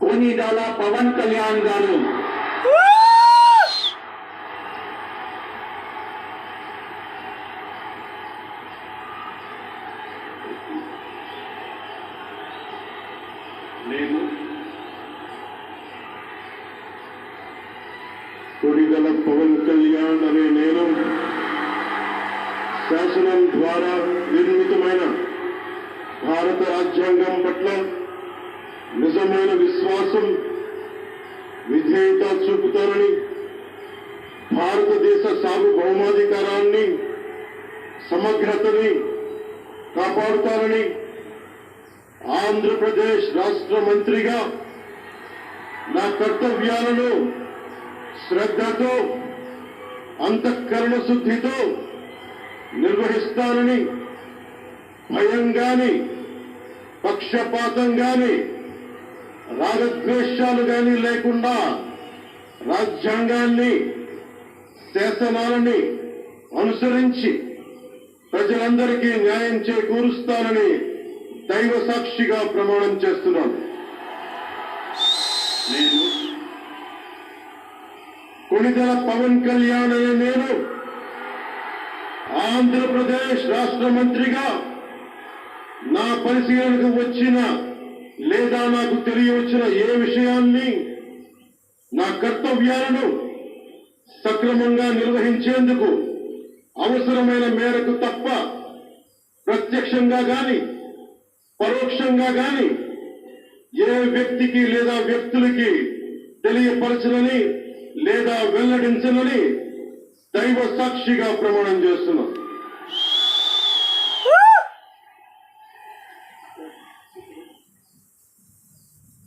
కొనిదెల పవన్ కళ్యాణ్ గారు నేను కొనిదెల పవన్ కళ్యాణ్ అనే నేను శాసనం ద్వారా నిర్మితమైన భారత రాజ్యాంగం పట్ల నిజమైన విశ్వాసం విధేయత చూపుతానని, భారతదేశ సార్వభౌమాధికారాన్ని సమగ్రతని కాపాడుతానని, ఆంధ్రప్రదేశ్ రాష్ట్ర మంత్రిగా నా కర్తవ్యాలను శ్రద్ధతో అంతఃకరణ శుద్ధితో నిర్వహిస్తానని, భయం గాని పక్షపాతం గాని రాగద్వేషాలు గాని లేకుండా రాజ్యాంగాన్ని శాసనాలని అనుసరించి ప్రజలందరికీ న్యాయం చేకూరుస్తానని దైవ సాక్షిగా ప్రమాణం చేస్తున్నాను. నేను కొనిదెల పవన్ కళ్యాణ్ అనే నేను ఆంధ్రప్రదేశ్ రాష్ట్ర మంత్రిగా నా పరిశీలనకు వచ్చిన లేదా నాకు తెలియవచ్చిన ఏ విషయాన్ని నా కర్తవ్యాలను సక్రమంగా నిర్వహించేందుకు అవసరమైన మేరకు తప్ప ప్రత్యక్షంగా గాని పరోక్షంగా గాని ఏ వ్యక్తికి లేదా వ్యక్తులకి తెలియపరచనని లేదా వెల్లడించనని దైవ సాక్షిగా ప్రమాణం చేస్తున్నాను.